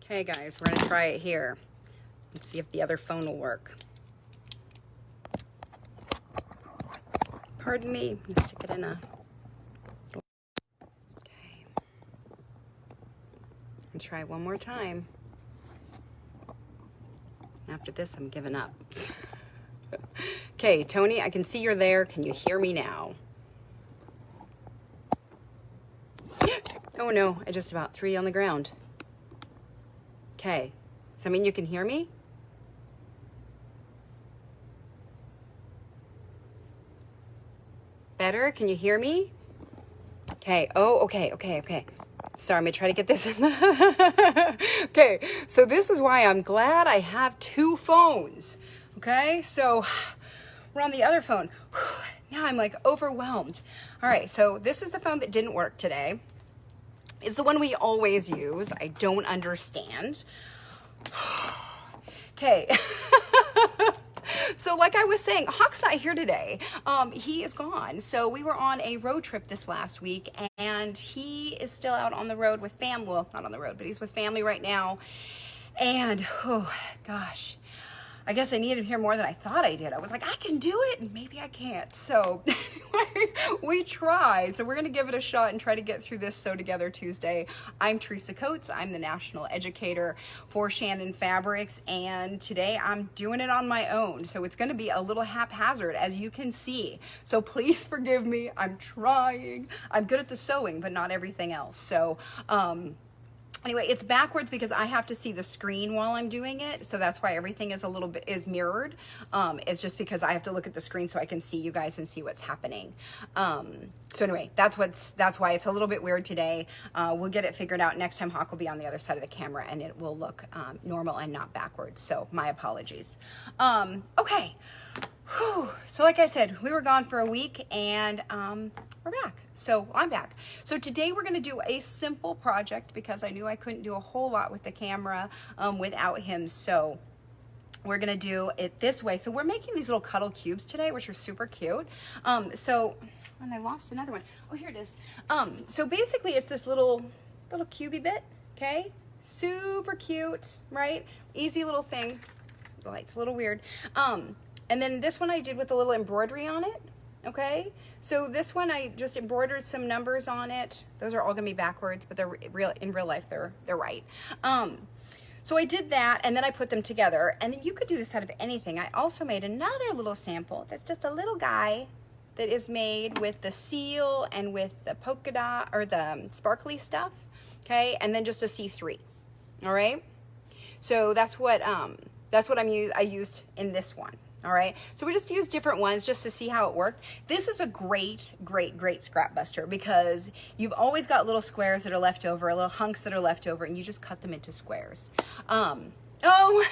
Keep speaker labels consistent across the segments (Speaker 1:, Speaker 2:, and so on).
Speaker 1: Okay guys, we're gonna try it here and see if the other phone will work. Pardon me, I'm gonna stick it in a... Okay. And try one more time. After this, I'm giving up. Okay, Tony, I can see you're there. Can you hear me now? Oh no, I just about threw you on the ground. Okay, does that mean you can hear me? Better? Can you hear me? Okay, oh, okay. Sorry, I'm gonna try to get this in the... Okay, so this is why I'm glad I have two phones. Okay, so we're on the other phone. Now I'm like overwhelmed. All right, so this is the phone that didn't work today. It's the one we always use. I don't understand. Okay. So like I was saying, Hawk's not here today. He is gone. So we were on a road trip this last week and he is still out on the road with family. Well, not on the road, but he's with family right now. And oh gosh, I guess I needed him here more than I thought I did. I was like, I can do it, and maybe I can't. So anyway, we tried. So we're gonna give it a shot and try to get through this Sew Together Tuesday. I'm Teresa Coates. I'm the national educator for Shannon Fabrics, and today I'm doing it on my own. So it's gonna be a little haphazard, as you can see. So please forgive me. I'm trying. I'm good at the sewing, but not everything else. So anyway, it's backwards because I have to see the screen while I'm doing it. So that's why everything is a little bit mirrored. It's just because I have to look at the screen so I can see you guys and see what's happening. So anyway, that's why it's a little bit weird today. We'll get it figured out. Next time Hawk will be on the other side of the camera and it will look normal and not backwards. So my apologies. Okay. Whew. So like I said, we were gone for a week and we're back. So I'm back. So today we're going to do a simple project because I knew I couldn't do a whole lot with the camera without him. So we're going to do it this way. So we're making these little Cuddle cubes today, which are super cute. And I lost another one. Oh, here it is. So basically it's this little cubey bit. Okay. Super cute, right? Easy little thing. The light's a little weird. And then this one I did with a little embroidery on it, okay? So this one I just embroidered some numbers on it. Those are all gonna be backwards, but they're in real life, they're right. So I did that, and then I put them together, and then you could do this out of anything. I also made another little sample that's just a little guy that is made with the seal and with the polka dot, or the sparkly stuff, okay? And then just a C3, all right? So that's what I used in this one. All right, so we just use different ones just to see how it worked. This is a great scrap buster because you've always got little squares that are left over, little hunks that are left over, and you just cut them into squares. Oh,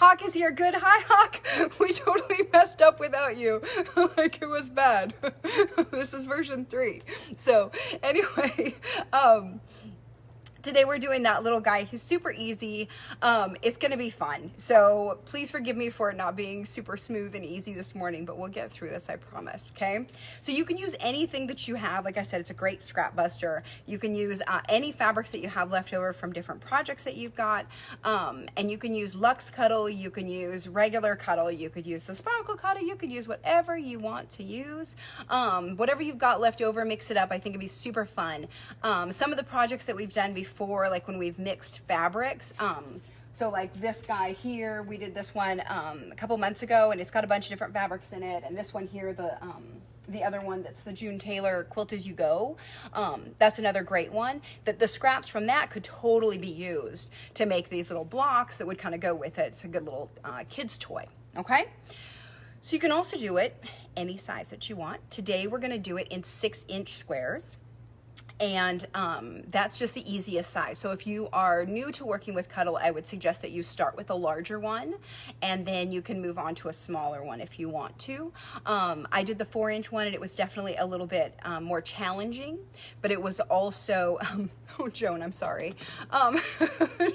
Speaker 1: Hawk is here. Good. Hi, Hawk. We totally messed up without you. Like it was bad. This is version 3. So anyway, today we're doing that little guy. He's super easy. It's gonna be fun. So please forgive me for it not being super smooth and easy this morning, but we'll get through this, I promise, okay? So you can use anything that you have. Like I said, it's a great scrap buster. You can use any fabrics that you have left over from different projects that you've got. And you can use Luxe Cuddle, you can use regular Cuddle, you could use the Sparkle Cuddle, you could use whatever you want to use. Whatever you've got left over, mix it up. I think it'd be super fun. Some of the projects that we've done before, like when we've mixed fabrics, so like this guy here, we did this one a couple months ago, and it's got a bunch of different fabrics in it. And this one here, the other one that's the June Taylor Quilt As You Go, that's another great one. That the scraps from that could totally be used to make these little blocks that would kind of go with it. It's a good little kid's toy. Okay, so you can also do it any size that you want. Today we're going to do it in 6-inch squares. And that's just the easiest size. So if you are new to working with Cuddle, I would suggest that you start with a larger one and then you can move on to a smaller one if you want to. I did the 4-inch one and it was definitely a little bit more challenging, but it was also, oh Joan, I'm sorry.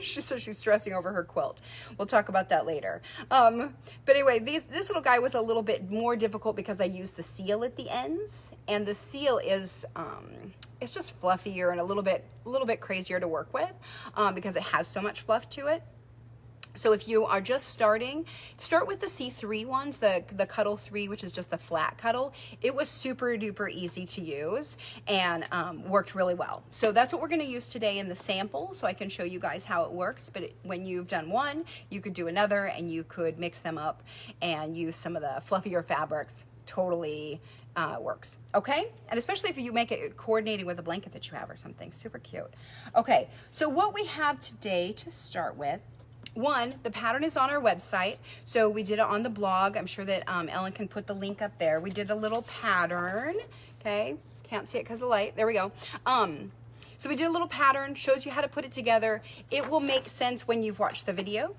Speaker 1: She says she's stressing over her quilt. We'll talk about that later. But anyway, this little guy was a little bit more difficult because I used the seal at the ends, and the seal is it's just fluffier and a little bit crazier to work with because it has so much fluff to it. So if you are just starting, start with the C3 ones, the Cuddle 3, which is just the flat Cuddle. It was super duper easy to use and worked really well. So that's what we're going to use today in the sample, so I can show you guys how it works. But when you've done one, you could do another, and you could mix them up and use some of the fluffier fabrics. Totally works, okay? And especially if you make it coordinating with a blanket that you have or something, super cute. Okay, so what we have today to start with, one, the pattern is on our website, so we did it on the blog. I'm sure that Ellen can put the link up there. We did a little pattern, okay? Can't see it because of the light. There we go. So we did a little pattern, shows you how to put it together. It will make sense when you've watched the video.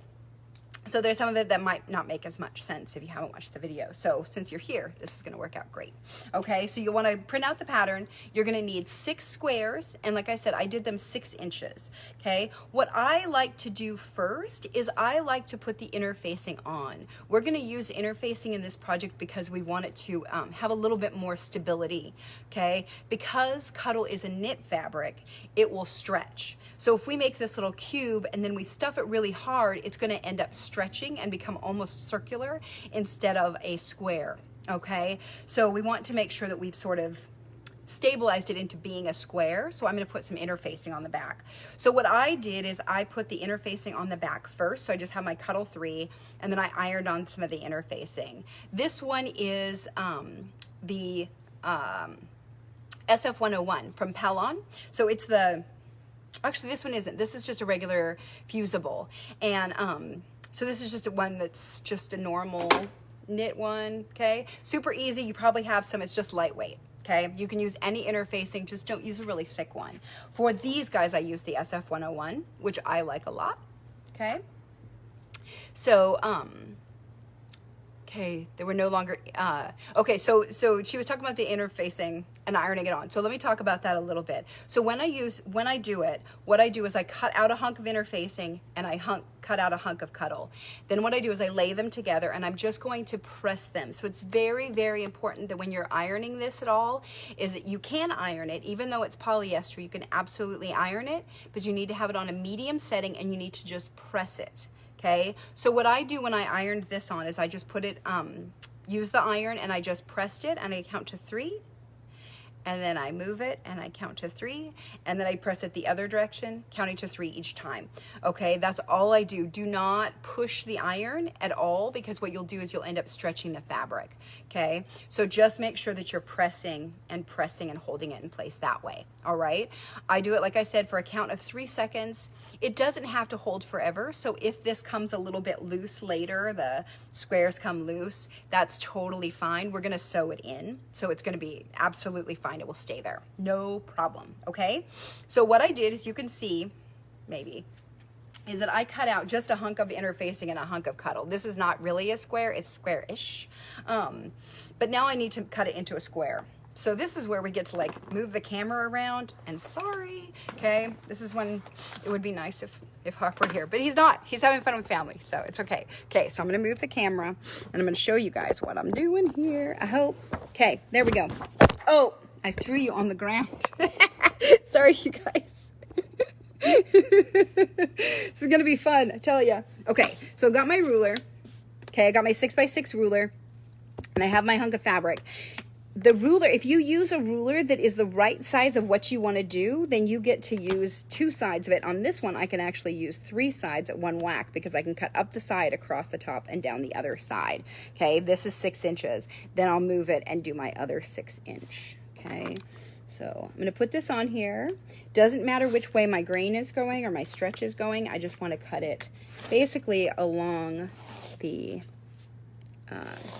Speaker 1: So there's some of it that might not make as much sense if you haven't watched the video. So since you're here, this is gonna work out great. Okay, so you wanna print out the pattern. You're gonna need 6 squares, and like I said, I did them 6 inches, okay? What I like to do first is I like to put the interfacing on. We're gonna use interfacing in this project because we want it to have a little bit more stability, okay? Because Cuddle is a knit fabric, it will stretch. So if we make this little cube and then we stuff it really hard, it's gonna end up stretching and become almost circular instead of a square, okay? So we want to make sure that we've sort of stabilized it into being a square. So I'm gonna put some interfacing on the back. So what I did is I put the interfacing on the back first. So I just have my Cuddle 3, and then I ironed on some of the interfacing. This one is the SF101 from Pellon. So it's the, actually this one isn't, this is just a regular fusible. And so this is just one that's just a normal knit one, okay? Super easy, you probably have some, it's just lightweight, okay? You can use any interfacing, just don't use a really thick one. For these guys, I use the SF101, which I like a lot, okay? So, okay, they were no longer, okay, so she was talking about the interfacing and ironing it on. So let me talk about that a little bit. So when I do it, what I do is I cut out a hunk of interfacing and I cut out a hunk of Cuddle. Then what I do is I lay them together and I'm just going to press them. So it's very, very important that when you're ironing this at all, is that you can iron it, even though it's polyester, you can absolutely iron it, but you need to have it on a medium setting and you need to just press it. Okay, so what I do when I ironed this on is I just put it, use the iron and I just pressed it and I count to 3. And then I move it and I count to 3, and then I press it the other direction, counting to 3 each time. Okay, that's all I do. Do not push the iron at all, because what you'll do is you'll end up stretching the fabric. Okay, so just make sure that you're pressing and holding it in place that way. All right, I do it, like I said, for a count of 3 seconds. It doesn't have to hold forever, so if this comes a little bit loose later, the squares come loose, that's totally fine. We're gonna sew it in, so it's gonna be absolutely fine. It will stay there, no problem, okay? So what I did, as you can see, maybe, is that I cut out just a hunk of interfacing and a hunk of Cuddle. This is not really a square, it's square-ish. But now I need to cut it into a square. So this is where we get to like move the camera around, and sorry, okay? This is when it would be nice if Hawk were here, but he's not. He's having fun with family, so it's okay. Okay, so I'm gonna move the camera and I'm gonna show you guys what I'm doing here, I hope. Okay, there we go. Oh, I threw you on the ground. Sorry, you guys. This is gonna be fun, I tell ya. Okay, so I got my ruler. Okay, I got my 6x6 ruler, and I have my hunk of fabric. The ruler, if you use a ruler that is the right size of what you want to do, then you get to use 2 sides of it. On this one, I can actually use 3 sides at one whack, because I can cut up the side, across the top, and down the other side. Okay, this is 6 inches. Then I'll move it and do my other 6 inch. Okay, so I'm going to put this on here. Doesn't matter which way my grain is going or my stretch is going. I just want to cut it basically along the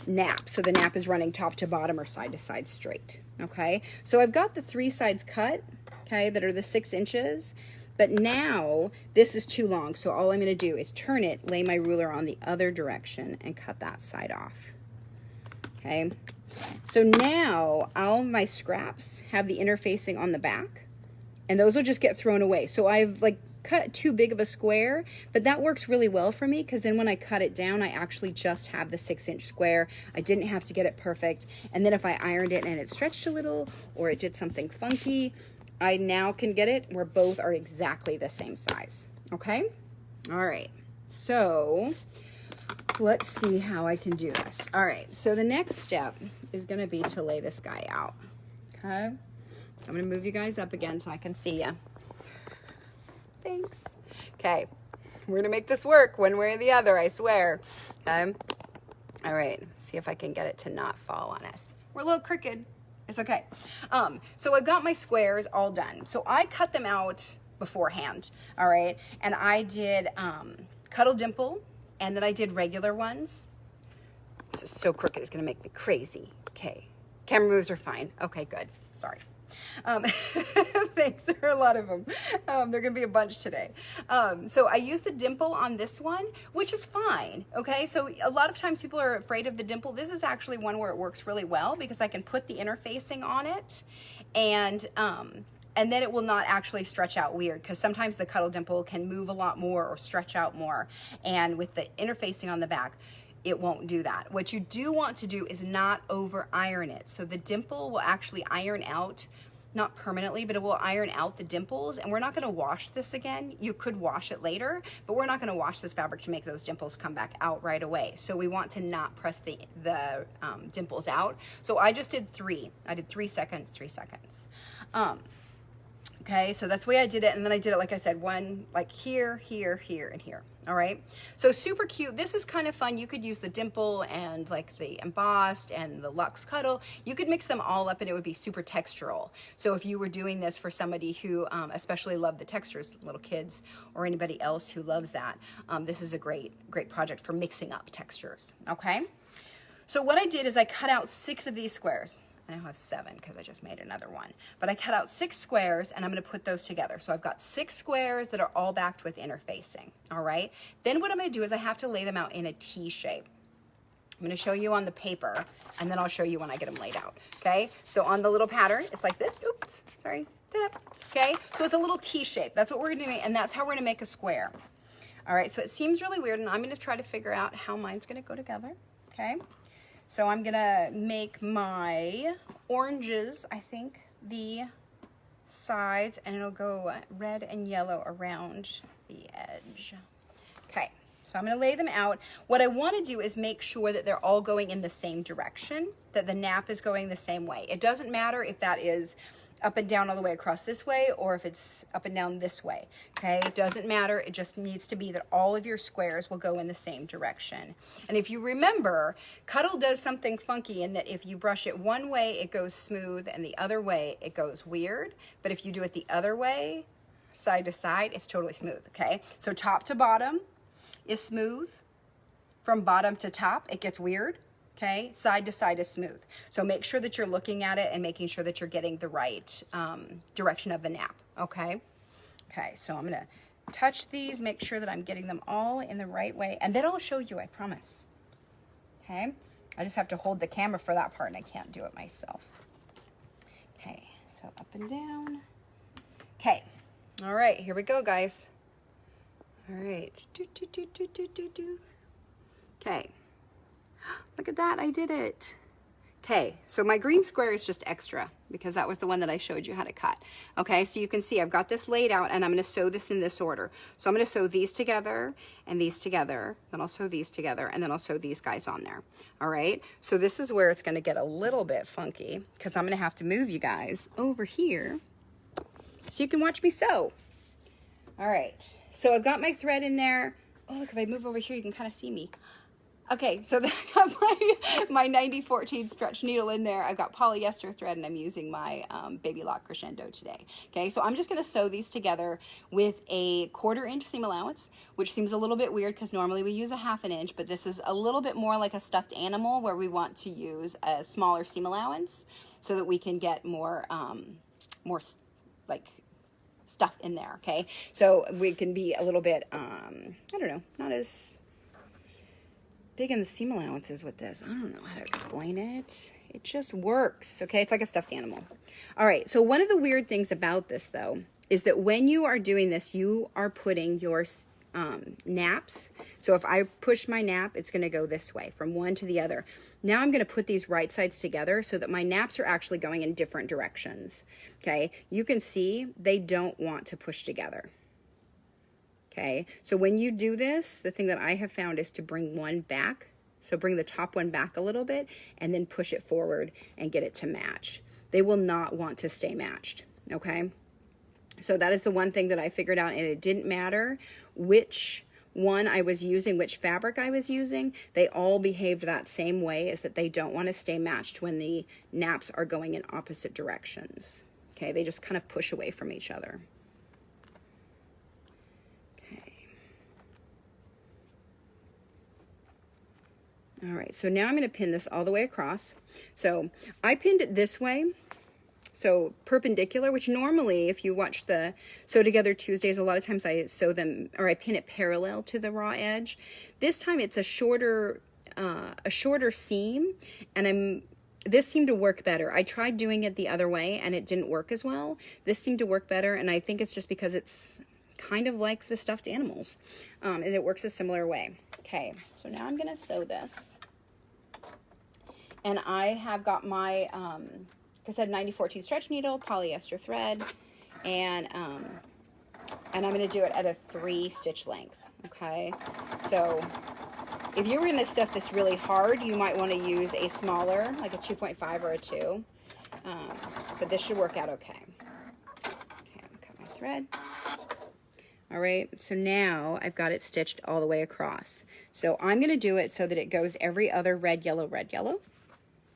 Speaker 1: nap, so the nap is running top to bottom or side to side straight. Okay, so I've got the 3 sides cut, okay, that are the 6 inches, but now this is too long, so all I'm going to do is turn it, lay my ruler on the other direction, and cut that side off. Okay, so now all my scraps have the interfacing on the back, and those will just get thrown away. So I've like cut too big of a square, but that works really well for me, because then when I cut it down, I actually just have the 6 inch square. I didn't have to get it perfect. And then if I ironed it and it stretched a little, or it did something funky, I now can get it where both are exactly the same size. Okay? All right. So let's see how I can do this. All right. So the next step is going to be to lay this guy out. Okay? So I'm going to move you guys up again so I can see you. Thanks. Okay. We're going to make this work one way or the other, I swear. Okay? All right. See if I can get it to not fall on us. We're a little crooked. It's okay. So I've got my squares all done. So I cut them out beforehand, all right? And I did Cuddle Dimple, and then I did regular ones. This is so crooked, it's gonna make me crazy. Okay, camera moves are fine. Okay, good, sorry. Thanks, there are a lot of them. They're gonna be a bunch today. So I used the dimple on this one, which is fine, okay? So a lot of times people are afraid of the dimple. This is actually one where it works really well because I can put the interfacing on it and then it will not actually stretch out weird because sometimes the Cuddle Dimple can move a lot more or stretch out more. And with the interfacing on the back, it won't do that. What you do want to do is not over iron it. So the dimple will actually iron out, not permanently, but it will iron out the dimples. And we're not gonna wash this again. You could wash it later, but we're not gonna wash this fabric to make those dimples come back out right away. So we want to not press the dimples out. So I just did 3. I did 3 seconds, 3 seconds. Okay, so that's the way I did it. And then I did it, like I said, one like here, here, here, and here. All right, so super cute. This is kind of fun. You could use the dimple and like the embossed and the luxe cuddle. You could mix them all up and it would be super textural. So if you were doing this for somebody who especially loved the textures, little kids or anybody else who loves that, this is a great project for mixing up textures. Okay, so what I did is I cut out 6 of these squares. I now have 7 because I just made another one. But I cut out 6 squares and I'm gonna put those together. So I've got 6 squares that are all backed with interfacing, all right? Then what I'm gonna do is I have to lay them out in a T shape. I'm gonna show you on the paper and then I'll show you when I get them laid out, okay? So on the little pattern, it's like this, oops, sorry, okay? So it's a little T shape, that's what we're doing, and that's how we're gonna make a square. All right, so it seems really weird and I'm gonna try to figure out how mine's gonna go together, okay? So I'm gonna make my oranges, I think, the sides, and it'll go red and yellow around the edge. Okay, so I'm gonna lay them out. What I wanna do is make sure that they're all going in the same direction, that the nap is going the same way. It doesn't matter if that is up and down all the way across this way or if it's up and down this way, okay? It doesn't matter, it just needs to be that all of your squares will go in the same direction. And if you remember, Cuddle does something funky in that if you brush it one way, it goes smooth, and the other way, it goes weird. But if you do it the other way, side to side, it's totally smooth, okay? So top to bottom is smooth. From bottom to top, it gets weird. Okay, side to side is smooth. So make sure that you're looking at it and making sure that you're getting the right direction of the nap, okay? Okay, so I'm gonna touch these, make sure that I'm getting them all in the right way, and then I'll show you, I promise. Okay, I just have to hold the camera for that part and I can't do it myself. Okay, so up and down. Okay, all right, here we go, guys. All right, okay. Look at that, I did it. Okay, so my green square is just extra because that was the one that I showed you how to cut. Okay, so you can see I've got this laid out and I'm gonna sew this in this order. So I'm gonna sew these together and these together, then I'll sew these together, and then I'll sew these guys on there. All right, so this is where it's gonna get a little bit funky because I'm gonna have to move you guys over here so you can watch me sew. All right, so I've got my thread in there. Oh, look, if I move over here, you can kind of see me. Okay, so then I got my 9014 stretch needle in there. I've got polyester thread and I'm using my Baby Lock Crescendo today. Okay, so I'm just gonna sew these together with a 1/4 inch seam allowance, which seems a little bit weird because normally we use a 1/2 inch, but this is a little bit more like a stuffed animal where we want to use a smaller seam allowance so that we can get more like stuff in there, okay? So we can be a little bit, I don't know, not as big in the seam allowances with this. I don't know how to explain it. It just works, okay? It's like a stuffed animal. All right, so one of the weird things about this, though, is that when you are doing this, you are putting your naps. So if I push my nap, it's going to go this way from one to the other. Now I'm going to put these right sides together so that my naps are actually going in different directions. Okay, you can see they don't want to push together. Okay, so when you do this, the thing that I have found is to bring one back. So bring the top one back a little bit and then push it forward and get it to match. They will not want to stay matched. Okay, so that is the one thing that I figured out, and it didn't matter which one I was using, which fabric I was using. They all behaved that same way, is that they don't want to stay matched when the naps are going in opposite directions. Okay, they just kind of push away from each other. Okay. All right, so now I'm going to pin this all the way across. So I pinned it this way. So perpendicular, which normally if you watch the Sew Together Tuesdays, a lot of times I sew them, or I pin it parallel to the raw edge. This time it's a shorter seam, and this seemed to work better. I tried doing it the other way and it didn't work as well. This seemed to work better, and I think it's just because it's kind of like the stuffed animals, and it works a similar way. Okay, so now I'm gonna sew this, and I have got my I said 9014 stretch needle, polyester thread, and I'm going to do it at a 3-stitch length. Okay, so if you were going to stuff this really hard, you might want to use a smaller, like a 2.5 or a 2, but this should work out okay. Okay, I'm going to cut my thread. All right, so now I've got it stitched all the way across. So I'm going to do it so that it goes every other red, yellow.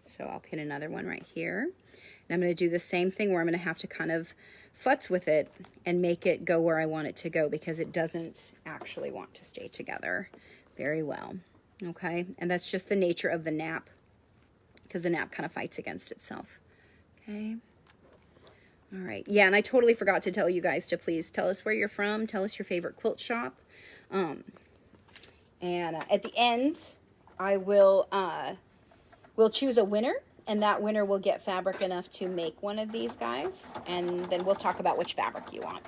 Speaker 1: So I'll pin another one right here. And I'm going to do the same thing where I'm going to have to kind of futz with it and make it go where I want it to go, because it doesn't actually want to stay together very well. Okay, and that's just the nature of the nap, because the nap kind of fights against itself. Okay. All right. Yeah, and I totally forgot to tell you guys to please tell us where you're from. Tell us your favorite quilt shop. And at the end, I will we'll choose a winner, and that winner will get fabric enough to make one of these guys, and then we'll talk about which fabric you want.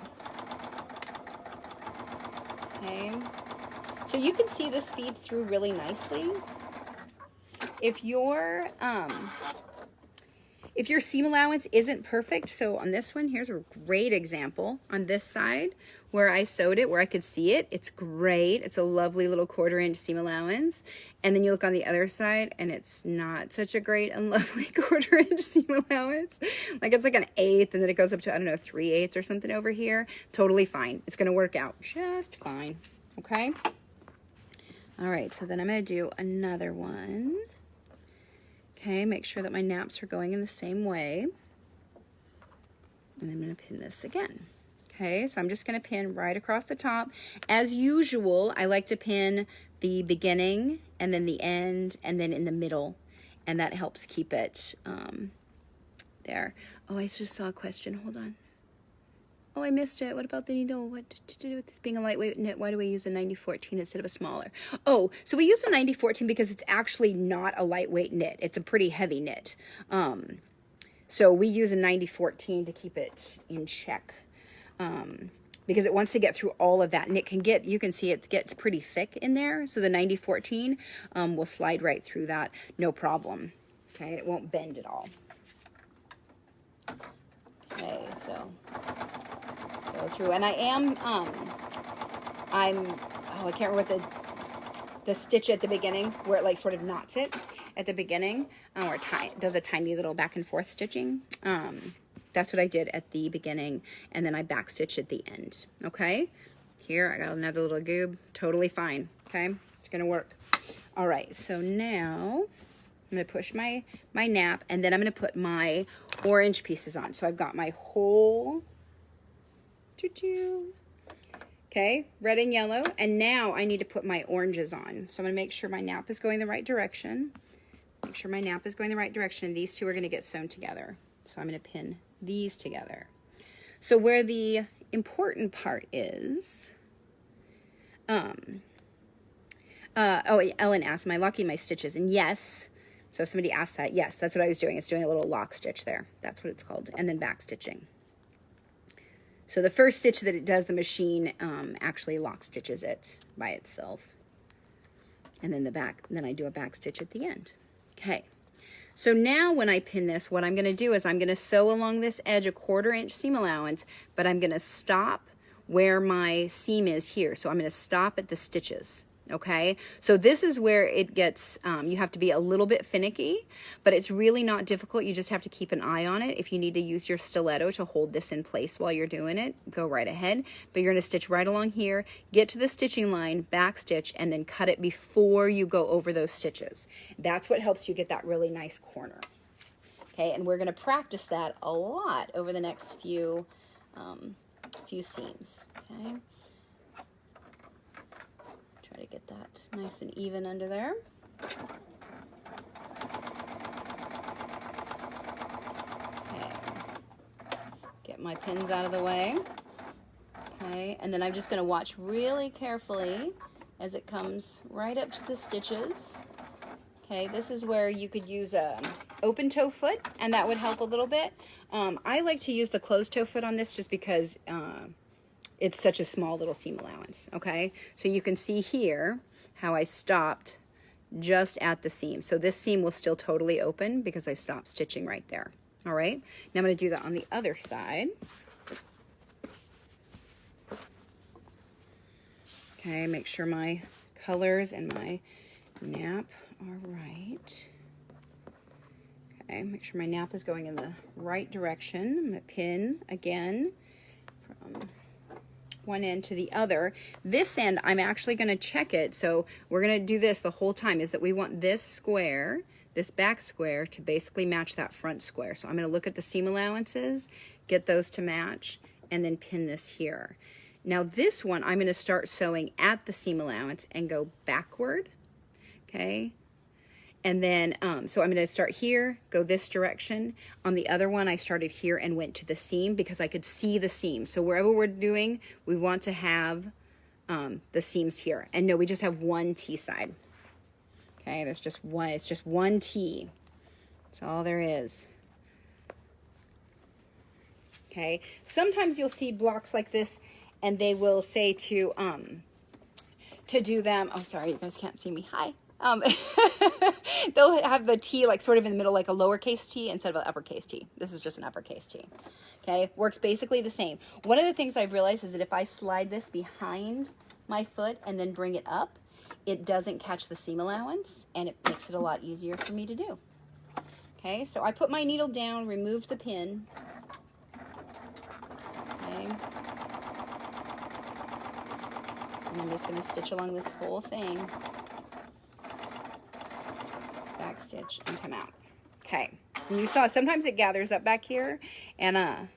Speaker 1: Okay, so you can see this feeds through really nicely. If your seam allowance isn't perfect, so on this one, here's a great example. On this side, where I sewed it, where I could see it, it's great. It's a lovely little 1/4-inch seam allowance. And then you look on the other side, and it's not such a great and lovely 1/4-inch seam allowance. Like, it's like an 1/8, and then it goes up to, I don't know, 3/8 or something over here. Totally fine. It's gonna work out just fine, okay? All right, so then I'm gonna do another one. Okay, make sure that my naps are going in the same way. And I'm going to pin this again. Okay, so I'm just going to pin right across the top. As usual, I like to pin the beginning and then the end and then in the middle. And that helps keep it there. Oh, I just saw a question. Hold on. Oh, I missed it. What about the needle? What to do with this being a lightweight knit? Why do we use a 9014 instead of a smaller? Oh, so we use a 9014 because it's actually not a lightweight knit. It's a pretty heavy knit. So we use a 9014 to keep it in check, because it wants to get through all of that. And it can get, you can see it gets pretty thick in there. So the 9014 will slide right through that, no problem. Okay, it won't bend at all. Okay, so go through, and I am I can't remember what the stitch at the beginning, where it like sort of knots it at the beginning, or does a tiny little back and forth stitching. That's what I did at the beginning, and then I back stitch at the end. Okay, here I got another little goob, totally fine. Okay, it's gonna work. All right, so now I'm going to push my nap, and then I'm going to put my orange pieces on. So I've got my whole, okay, red and yellow, and now I need to put my oranges on. So I'm going to make sure my nap is going the right direction. Make sure my nap is going the right direction, and these two are going to get sewn together. So I'm going to pin these together. So where the important part is, oh, Ellen asked, am I locking my stitches? And yes. So if somebody asked that, yes, that's what I was doing. It's doing a little lock stitch there. That's what it's called. And then back stitching. So the first stitch that it does, the machine actually lock stitches it by itself. And then the back, then I do a back stitch at the end. Okay. So now when I pin this, what I'm going to do is I'm going to sew along this edge a 1/4 inch seam allowance, but I'm going to stop where my seam is here. So I'm going to stop at the stitches. Okay, so this is where it gets, you have to be a little bit finicky, but it's really not difficult. You just have to keep an eye on it. If you need to use your stiletto to hold this in place while you're doing it, go right ahead. But you're going to stitch right along here, get to the stitching line, back stitch, and then cut it before you go over those stitches. That's what helps you get that really nice corner. Okay, and we're going to practice that a lot over the next few seams. Okay. Try to get that nice and even under there. Okay. Get my pins out of the way. Okay, and then I'm just going to watch really carefully as it comes right up to the stitches. Okay, this is where you could use a open toe foot, and that would help a little bit. I like to use the closed toe foot on this just because it's such a small little seam allowance. Okay, so you can see here how I stopped just at the seam. So this seam will still totally open because I stopped stitching right there. All right, now I'm going to do that on the other side. Okay, make sure my colors and my nap are right. Okay, make sure my nap is going in the right direction. I'm going to pin again from one end to the other. This end, I'm actually going to check it. So we're going to do this the whole time, is that we want this square, this back square, to basically match that front square. So I'm going to look at the seam allowances, get those to match, and then pin this here. Now this one, I'm going to start sewing at the seam allowance and go backward. Okay. And then, so I'm going to start here, go this direction. On the other one, I started here and went to the seam because I could see the seam. So wherever we're doing, we want to have the seams here. And no, we just have one T side. Okay, there's just one, it's just one T. That's all there is. Okay, sometimes you'll see blocks like this and they will say to do them, oh, sorry, you guys can't see me, hi. They'll have the T like sort of in the middle, like a lowercase t instead of an uppercase T. This is just an uppercase T. Okay, works basically the same. One of the things I've realized is that if I slide this behind my foot and then bring it up, it doesn't catch the seam allowance and it makes it a lot easier for me to do. Okay, so I put my needle down, removed the pin. Okay. And I'm just going to stitch along this whole thing. Back stitch and come out. Okay, and you saw sometimes it gathers up back here, and I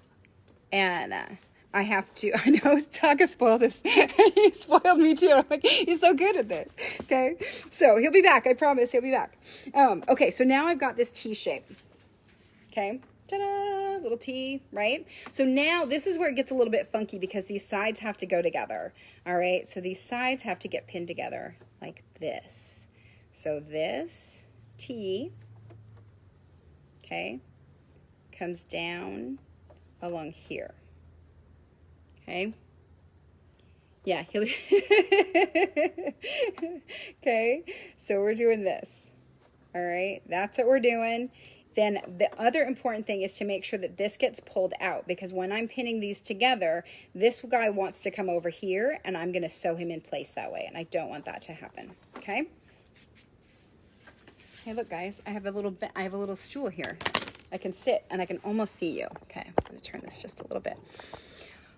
Speaker 1: have to, I know Taka spoiled this. He spoiled me too. I'm like, he's so good at this. Okay, so he'll be back, I promise he'll be back. Okay, so now I've got this T shape. Okay, ta-da, little T, right? So now this is where it gets a little bit funky because these sides have to go together. All right, so these sides have to get pinned together like this. So this T, okay, comes down along here. Okay. Yeah, he'll okay, so we're doing this. All right, that's what we're doing. Then the other important thing is to make sure that this gets pulled out, because when I'm pinning these together, this guy wants to come over here and I'm going to sew him in place that way, and I don't want that to happen. Okay. Hey, look, guys, I have a little stool here. I can sit and I can almost see you. Okay, I'm going to turn this just a little bit.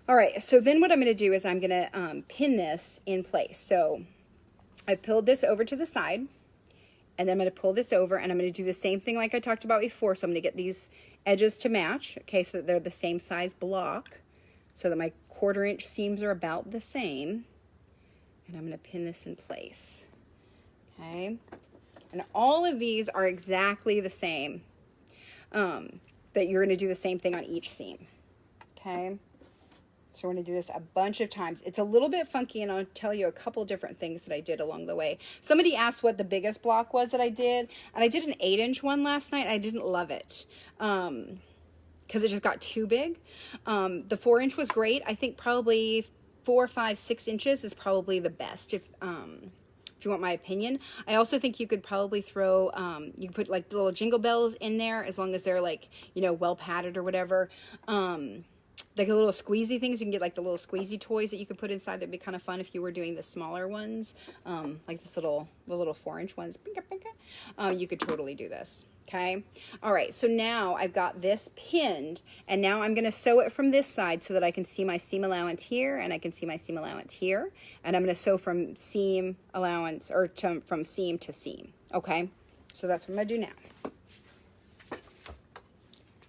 Speaker 1: All right, so then what I'm going to do is I'm going to pin this in place. So I pulled this over to the side, and then I'm going to pull this over, and I'm going to do the same thing like I talked about before. So I'm going to get these edges to match, okay, so that they're the same size block, so that my 1/4 inch seams are about the same. And I'm going to pin this in place, okay? And all of these are exactly the same, that you're going to do the same thing on each seam, okay? So we're going to do this a bunch of times. It's a little bit funky, and I'll tell you a couple different things that I did along the way. Somebody asked what the biggest block was that I did, and I did an 8-inch one last night. I didn't love it. because it just got too big. The 4-inch was great. I think probably 4, 5, 6 inches is probably the best if you want my opinion. I also think you could probably throw, you could put like little jingle bells in there as long as they're like, you know, well padded or whatever. Like the little squeezy things, you can get like the little squeezy toys that you could put inside. That'd be kind of fun if you were doing the smaller ones, like the little 4-inch ones. You could totally do this. Okay. All right. So now I've got this pinned, and now I'm going to sew it from this side so that I can see my seam allowance here, and I can see my seam allowance here, and I'm going to sew from seam allowance or from seam to seam. Okay. So that's what I'm going to do now.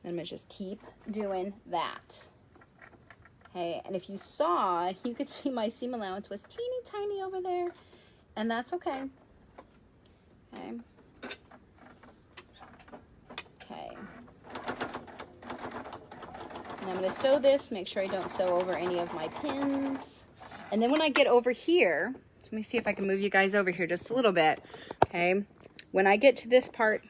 Speaker 1: I'm going to just keep doing that. Okay, and if you saw, you could see my seam allowance was teeny tiny over there, and that's okay. Okay. Okay. And I'm going to sew this, make sure I don't sew over any of my pins. And then when I get over here, let me see if I can move you guys over here just a little bit. Okay, when I get to this part,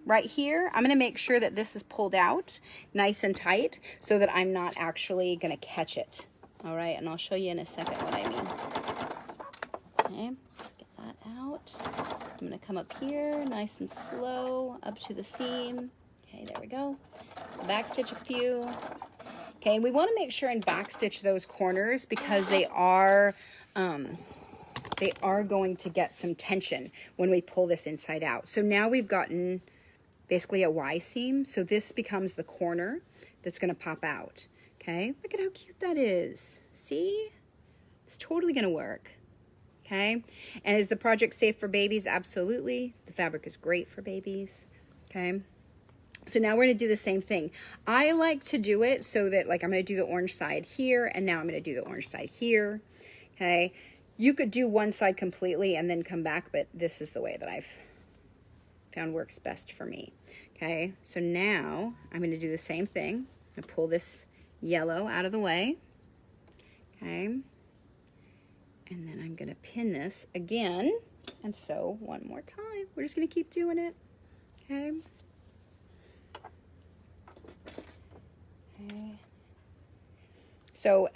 Speaker 1: right here, I'm going to make sure that this is pulled out nice and tight so that I'm not actually going to catch it. All right, and I'll show you in a second what I mean. Okay, get that out. I'm going to come up here nice and slow up to the seam. Okay, there we go. Backstitch a few. Okay, and we want to make sure and backstitch those corners because they are going to get some tension when we pull this inside out. So now we've gotten basically a Y seam. So this becomes the corner that's going to pop out. Okay, look at how cute that is. See? It's totally going to work. Okay, and is the project safe for babies? Absolutely. The fabric is great for babies. Okay, so now we're going to do the same thing. I like to do it so that, like, I'm going to do the orange side here, and now I'm going to do the orange side here. Okay, you could do one side completely and then come back, but this is the way that I've found works best for me. Okay, so now I'm going to do the same thing. I'm going to pull this yellow out of the way. Okay, and then I'm going to pin this again and sew one more time. We're just going to keep doing it. Okay. Okay. So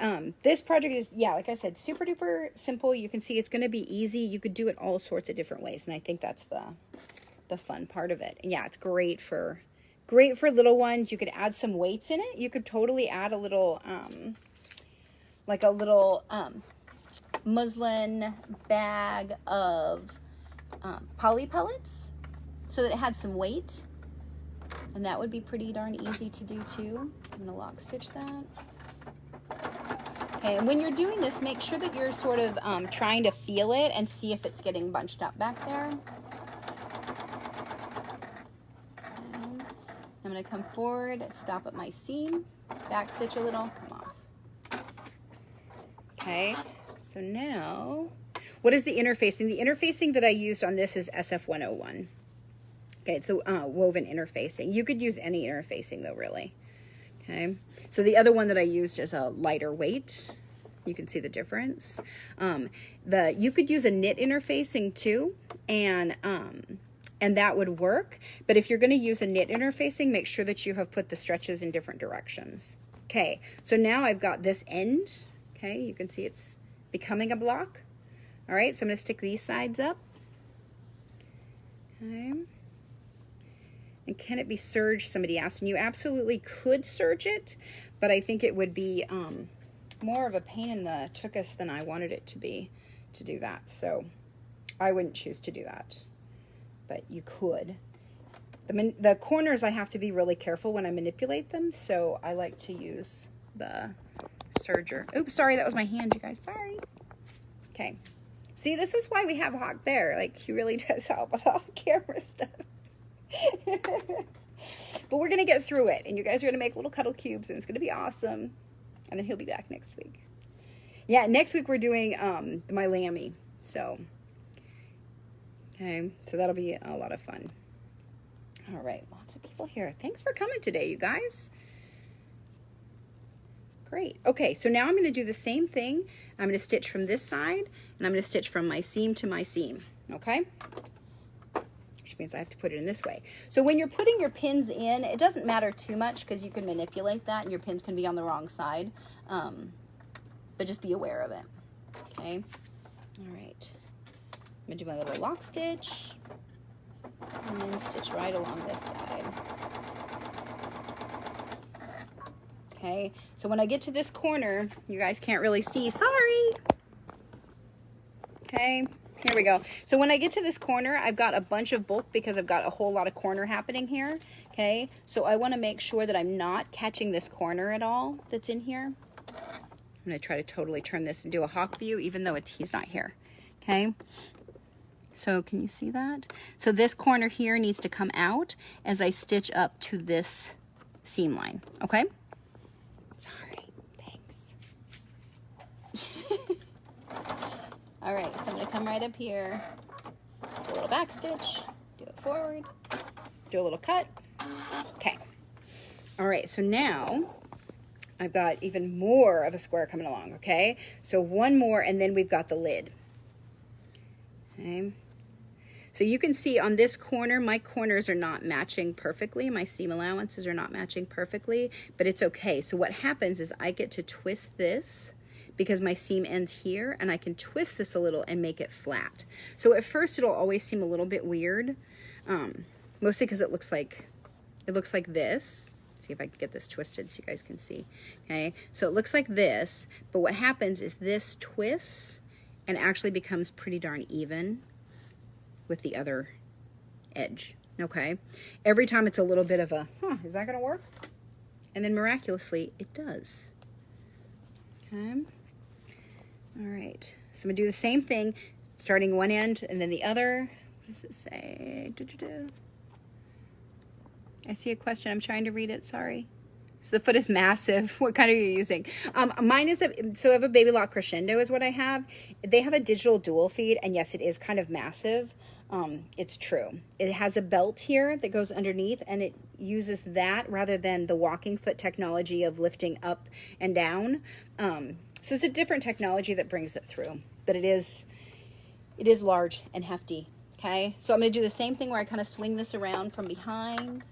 Speaker 1: this project is, yeah, like I said, super duper simple. You can see it's going to be easy. You could do it all sorts of different ways, and I think that's the fun part of it. And yeah, it's great for little ones. You could add some weights in it. You could totally add a little like a little muslin bag of poly pellets so that it had some weight, and that would be pretty darn easy to do too. I'm going to lock stitch that. Okay, and when you're doing this, make sure that you're sort of trying to feel it and see if it's getting bunched up back there. And I'm going to come forward, stop at my seam, back stitch a little, come off. Okay, so now, what is the interfacing? The interfacing that I used on this is SF101. Okay, it's the woven interfacing. You could use any interfacing though, really. Okay, so the other one that I used is a lighter weight. You can see the difference. You could use a knit interfacing too, and that would work. But if you're going to use a knit interfacing, make sure that you have put the stretches in different directions. Okay, so now I've got this end. Okay, you can see it's becoming a block. All right, so I'm going to stick these sides up. Okay. And can it be serged? Somebody asked, and you absolutely could serge it, but I think it would be more of a pain in the tuchus than I wanted it to be to do that. So I wouldn't choose to do that, but you could. The corners, I have to be really careful when I manipulate them, so I like to use the serger. Oops, sorry, that was my hand, you guys. Sorry. Okay. See, this is why we have Hawk there. Like, he really does help with all the camera stuff. But we're gonna get through it, and you guys are gonna make little cuddle cubes, and it's gonna be awesome. And then he'll be back next week. Yeah, next week we're doing my lammy. So okay, so that'll be a lot of fun. All right, lots of people here. Thanks for coming today, you guys. Great. Okay, so now I'm going to do the same thing. I'm going to stitch from this side, and I'm going to stitch from my seam to my seam. Okay? which means I have to put it in this way. So when you're putting your pins in, it doesn't matter too much because you can manipulate that and your pins can be on the wrong side. But just be aware of it. Okay. All right. I'm gonna do my little lock stitch and then stitch right along this side. Okay, so when I get to this corner, you guys can't really see, sorry. Okay, here we go. So when I get to this corner, I've got a bunch of bulk because I've got a whole lot of corner happening here. Okay, so I want to make sure that I'm not catching this corner at all that's in here. I'm gonna try to totally turn this and do a hawk view even though he's not here. Okay, so can you see that? So this corner here needs to come out as I stitch up to this seam line. Okay. All right, so I'm gonna come right up here, do a little back stitch, do it forward, do a little cut. Okay. All right, so now I've got even more of a square coming along, okay? So one more and then we've got the lid. Okay. So you can see on this corner, my corners are not matching perfectly. My seam allowances are not matching perfectly, but it's okay. So what happens is I get to twist this because my seam ends here, and I can twist this a little and make it flat. So at first it'll always seem a little bit weird, mostly because it looks like this. Let's see if I can get this twisted so you guys can see. Okay, so it looks like this, but what happens is this twists and actually becomes pretty darn even with the other edge. Okay, every time it's a little bit of a, is that gonna work? And then miraculously it does. Okay. All right, so I'm gonna do the same thing, starting one end and then the other. What does it say? I see a question, I'm trying to read it, sorry. So the foot is massive. What kind are you using? Mine is, so I have a Baby Lock Crescendo is what I have. They have a digital dual feed, and yes, it is kind of massive. It's true. It has a belt here that goes underneath, and it uses that rather than the walking foot technology of lifting up and down. So it's a different technology that brings it through, but it is large and hefty. Okay, so I'm going to do the same thing where I kind of swing this around from behind,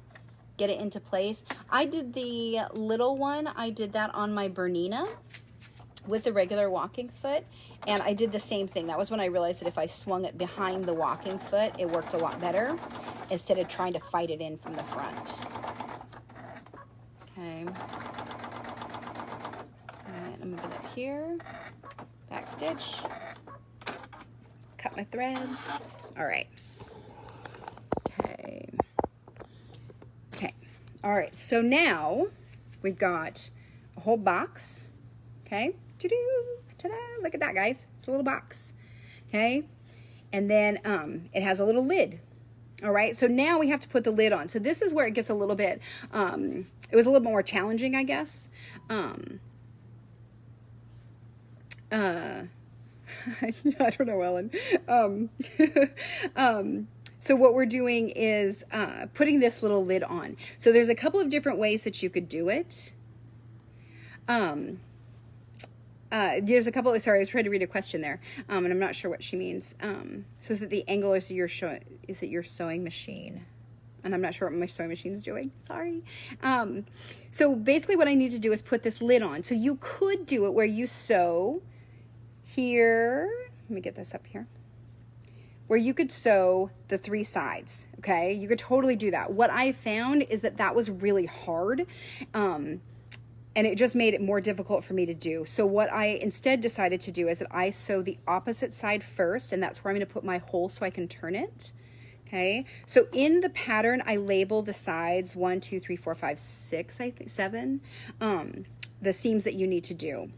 Speaker 1: get it into place. I did the little one, I did that on my Bernina with the regular walking foot, and I did the same thing. That was when I realized that if I swung it behind the walking foot, it worked a lot better instead of trying to fight it in from the front. Okay. I'm gonna get up here, back stitch, cut my threads. All right. Okay. Okay. All right. So now we've got a whole box. Okay. Ta-da! Look at that, guys. It's a little box. Okay. And then it has a little lid. All right. So now we have to put the lid on. So this is where it gets a little bit. It was a little more challenging, I guess. I don't know, Ellen. So what we're doing is putting this little lid on. So there's a couple of different ways that you could do it. There's a couple of, sorry, I was trying to read a question there, and I'm not sure what she means. So is it the angle, or is it your sewing machine? And I'm not sure what my sewing machine's doing. Sorry. So basically what I need to do is put this lid on. So you could do it where you sew here. Let me get this up here. Where you could sew the 3 sides, okay? You could totally do that. What I found is that that was really hard, and it just made it more difficult for me to do. So what I instead decided to do is that I sew the opposite side first, and that's where I'm gonna put my hole so I can turn it. Okay, so in the pattern, I label the sides 1, 2, 3, 4, 5, 6, I think 7, the seams that you need to do.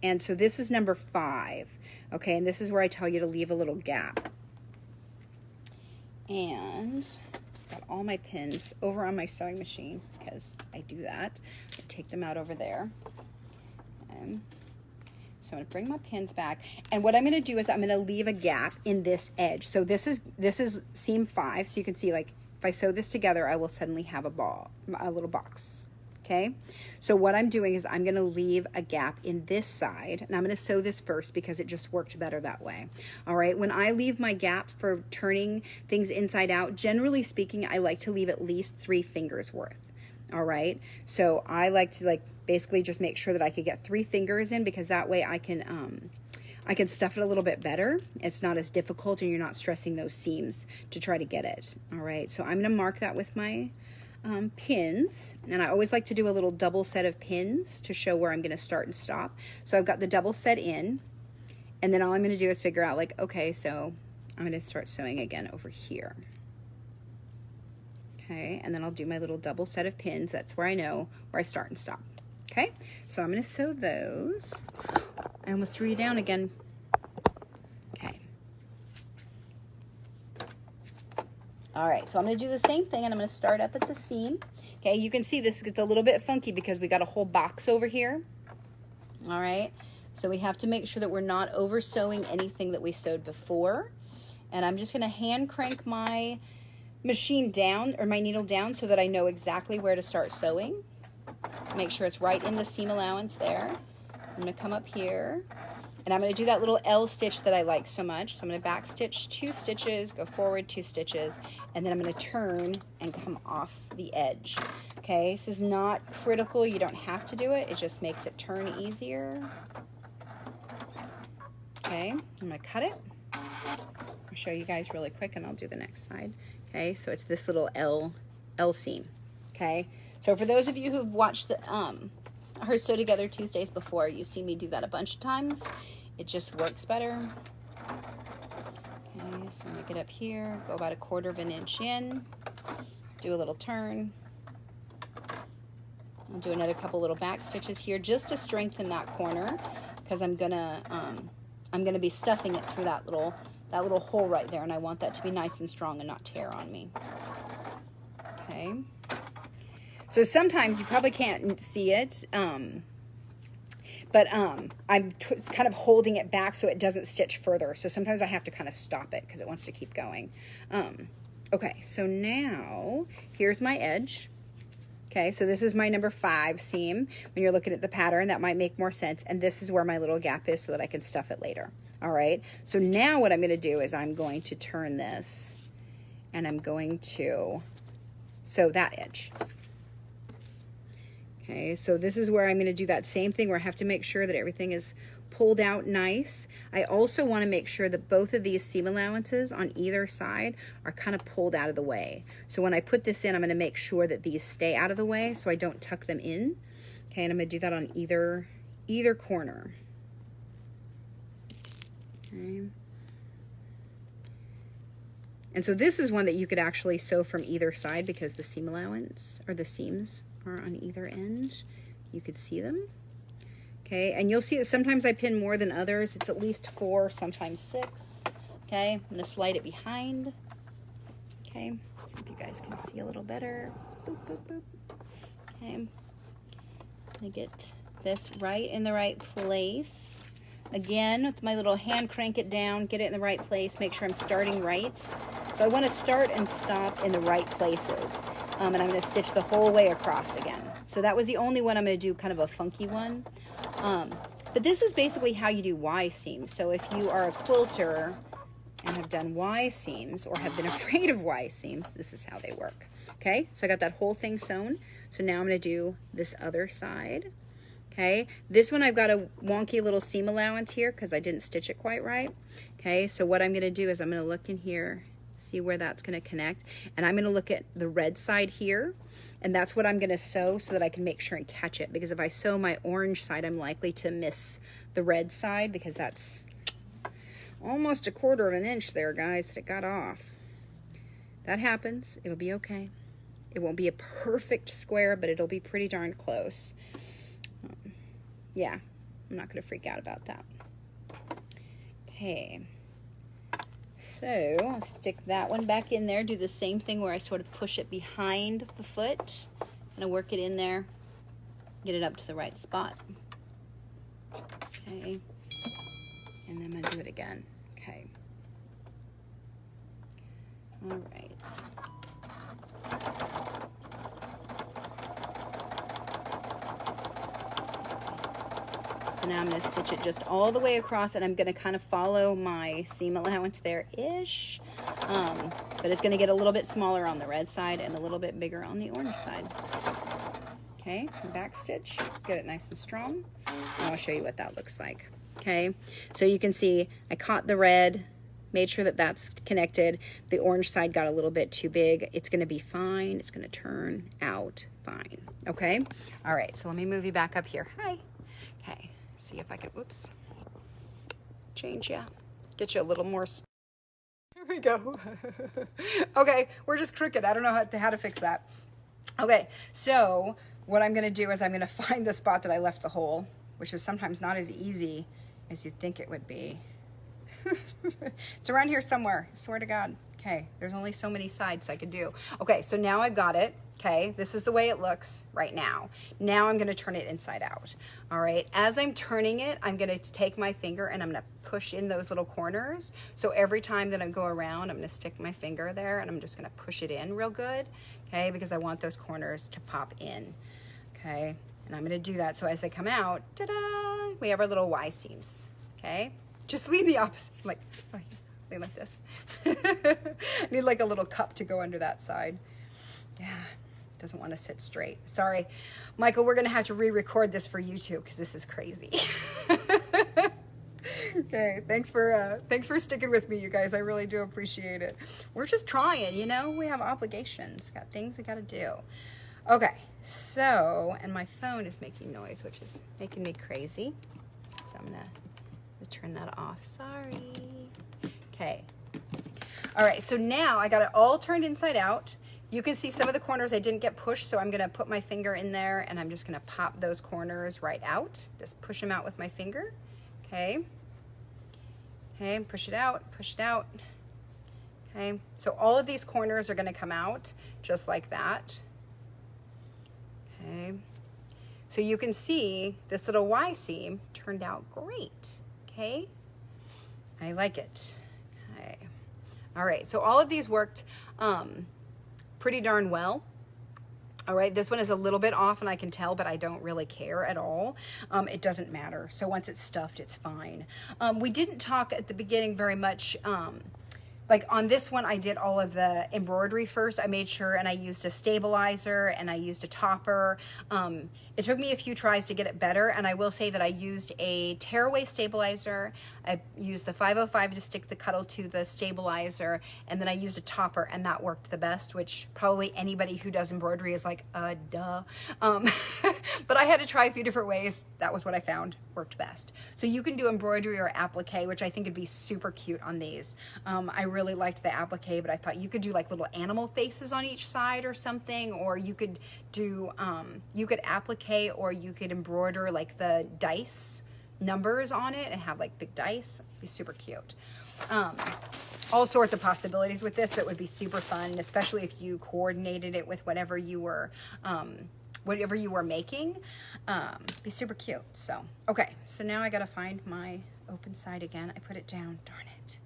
Speaker 1: And so this is number 5, okay, and this is where I tell you to leave a little gap. And got all my pins over on my sewing machine because I do that. I take them out over there. So I'm going to bring my pins back, and what I'm going to do is I'm going to leave a gap in this edge. So this is seam 5, so you can see, like, if I sew this together, I will suddenly have a little box. Okay, so what I'm doing is I'm going to leave a gap in this side, and I'm going to sew this first because it just worked better that way. All right, when I leave my gaps for turning things inside out, generally speaking, I like to leave at least 3 fingers worth. All right, so I like to basically just make sure that I could get 3 fingers in, because that way I can stuff it a little bit better. It's not as difficult, and you're not stressing those seams to try to get it. All right, so I'm going to mark that with my pins, and I always like to do a little double set of pins to show where I'm going to start and stop. So I've got the double set in, and then all I'm going to do is figure out okay, so I'm going to start sewing again over here. Okay, and then I'll do my little double set of pins. That's where I know where I start and stop. Okay, so I'm going to sew those. I almost threw you down again. Okay. All right, so I'm going to do the same thing, and I'm going to start up at the seam. Okay, you can see this gets a little bit funky because we got a whole box over here. All right, so we have to make sure that we're not over sewing anything that we sewed before. And I'm just going to hand crank my machine down, or my needle down, so that I know exactly where to start sewing. Make sure it's right in the seam allowance there. I'm going to come up here, and I'm going to do that little L stitch that I like so much. So I'm going to back stitch 2 stitches, go forward 2 stitches, and then I'm going to turn and come off the edge. Okay, this is not critical. You don't have to do it. It just makes it turn easier. Okay, I'm going to cut it. I'll show you guys really quick, and I'll do the next side. Okay, so it's this little L seam. Okay, so for those of you who've watched the her Sew Together Tuesdays before, you've seen me do that a bunch of times. It just works better. Okay, so I'm gonna get up here, go about 1/4 inch in, do a little turn. I'll do another couple little back stitches here just to strengthen that corner, because I'm gonna be stuffing it through that little hole right there, and I want that to be nice and strong and not tear on me. Okay. So sometimes you probably can't see it, but I'm kind of holding it back so it doesn't stitch further. So sometimes I have to kind of stop it because it wants to keep going. Okay, so now here's my edge. Okay, so this is my number 5 seam. When you're looking at the pattern, that might make more sense. And this is where my little gap is so that I can stuff it later. All right, so now what I'm going to do is I'm going to turn this, and I'm going to sew that edge. Okay, so this is where I'm going to do that same thing where I have to make sure that everything is pulled out nice. I also want to make sure that both of these seam allowances on either side are kind of pulled out of the way. So when I put this in, I'm going to make sure that these stay out of the way so I don't tuck them in. Okay, and I'm going to do that on either corner. Okay. And so this is one that you could actually sew from either side because the seam allowance, or the seams, are on either end. You could see them. Okay, and you'll see that sometimes I pin more than others. It's at least 4, sometimes 6. Okay, I'm going to slide it behind. Okay, see if you guys can see a little better. Boop, boop, boop. Okay, I'm going to get this right in the right place. Again, with my little hand, crank it down, get it in the right place, make sure I'm starting right. So I want to start and stop in the right places. And I'm going to stitch the whole way across again. So that was the only one I'm going to do kind of a funky one. But this is basically how you do Y seams. So if you are a quilter and have done Y seams or have been afraid of Y seams, this is how they work. Okay, so I got that whole thing sewn. So now I'm going to do this other side. Okay, this one I've got a wonky little seam allowance here because I didn't stitch it quite right. Okay, so what I'm going to do is I'm going to look in here, see where that's going to connect, and I'm going to look at the red side here, and that's what I'm going to sew so that I can make sure and catch it, because if I sew my orange side, I'm likely to miss the red side because that's almost 1/4 inch there, guys, that it got off. That happens. It'll be okay. It won't be a perfect square, but it'll be pretty darn close. Yeah, I'm not going to freak out about that. Okay, so I'll stick that one back in there. Do the same thing where I sort of push it behind the foot. And work it in there. Get it up to the right spot. Okay, and then I'm going to do it again. Okay. All right. So now I'm going to stitch it just all the way across, and I'm going to kind of follow my seam allowance there-ish. But it's going to get a little bit smaller on the red side and a little bit bigger on the orange side. Okay, back stitch, get it nice and strong. And I'll show you what that looks like. Okay, so you can see I caught the red, made sure that that's connected. The orange side got a little bit too big. It's going to be fine. It's going to turn out fine. Okay, all right, so let me move you back up here. Hi. Okay, see if I can, whoops, change ya, get you a little more. Here we go. Okay, we're just crooked. I don't know how to fix that. Okay, so what I'm going to do is I'm going to find the spot that I left the hole, which is sometimes not as easy as you'd think it would be. It's around here somewhere, I swear to God. Okay, there's only so many sides I could do. Okay, so now I've got it. Okay, this is the way it looks right now. Now I'm going to turn it inside out. All right, as I'm turning it, I'm going to take my finger and I'm going to push in those little corners. So every time that I go around, I'm going to stick my finger there and I'm just going to push it in real good. Okay, because I want those corners to pop in. Okay, and I'm going to do that so as they come out, ta-da, we have our little Y seams. Okay, just lean the opposite, like this. I need like a little cup to go under that side. Yeah, doesn't want to sit straight. Sorry, Michael, we're going to have to re-record this for YouTube because this is crazy. Okay, thanks for sticking with me, you guys. I really do appreciate it. We're just trying, you know, we have obligations. We got things we got to do. Okay, so, and my phone is making noise, which is making me crazy. So I'm gonna turn that off. Sorry. Okay. All right, so now I got it all turned inside out. You can see some of the corners I didn't get pushed, so I'm gonna put my finger in there and I'm just gonna pop those corners right out. Just push them out with my finger. Okay. Okay, push it out, push it out. Okay, so all of these corners are gonna come out just like that. Okay, so you can see this little Y seam turned out great. Okay, I like it. Okay, all right, so all of these worked pretty darn well. All right, this one is a little bit off and I can tell, but I don't really care at all. It doesn't matter. So once it's stuffed, it's fine. We didn't talk at the beginning very much. Like on this one, I did all of the embroidery first. I made sure, and I used a stabilizer and I used a topper. It took me a few tries to get it better, and I will say that I used a tearaway stabilizer. I used the 505 to stick the Cuddle to the stabilizer, and then I used a topper, and that worked the best, which probably anybody who does embroidery is like, duh. But I had to try a few different ways. That was what I found worked best. So you can do embroidery or applique, which I think would be super cute on these. I really liked the applique, but I thought you could do like little animal faces on each side or something, or you could do, you could applique or you could embroider like the dice numbers on it and have like big dice. It'd be super cute. All sorts of possibilities with this that would be super fun, especially if you coordinated it with whatever you were making. Be super cute. So, okay, so now I gotta find my open side again. I put it down, darn it.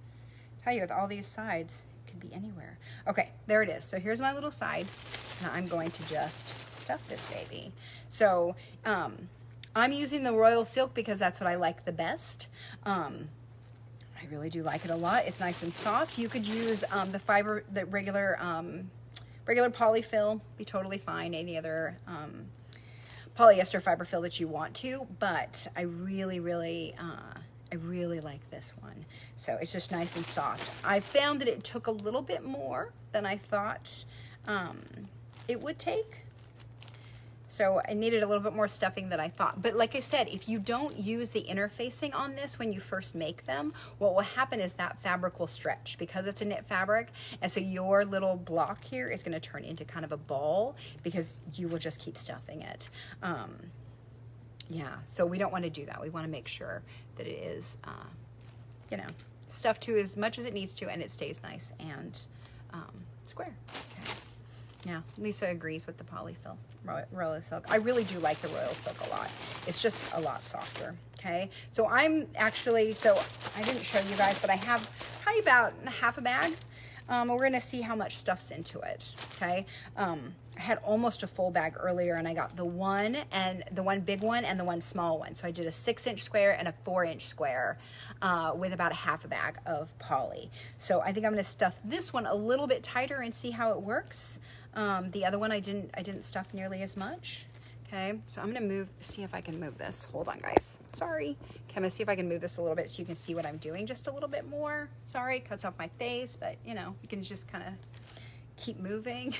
Speaker 1: Tell you, with all these sides, it could be anywhere. Okay, there it is. So here's my little side, and I'm going to just stuff this baby. So I'm using the royal silk because that's what I like the best. I really do like it a lot. It's nice and soft. You could use the regular polyfill, be totally fine. Any other polyester fiber fill that you want to, but I really like this one. So it's just nice and soft. I found that it took a little bit more than I thought it would take. So I needed a little bit more stuffing than I thought. But like I said, if you don't use the interfacing on this when you first make them, what will happen is that fabric will stretch because it's a knit fabric. And so your little block here is going to turn into kind of a ball because you will just keep stuffing it. Yeah, so we don't want to do that. We want to make sure that it is, you know, stuffed to as much as it needs to and it stays nice and square. Okay. Yeah, Lisa agrees with the polyfill, royal silk. I really do like the royal silk a lot. It's just a lot softer, okay? So I'm actually, so I didn't show you guys, but I have probably about half a bag We're gonna see how much stuff's into it, okay? I had almost a full bag earlier, and I got the one big one and the one small one. So I did a 6-inch square and a 4-inch square with about a half a bag of poly. So I think I'm gonna stuff this one a little bit tighter and see how it works. The other one I didn't stuff nearly as much. Okay, so I'm gonna see if I can move this. Hold on, guys. Sorry. Okay, I'm gonna see if I can move this a little bit so you can see what I'm doing just a little bit more. Sorry, it cuts off my face, but you know, you can just kind of keep moving.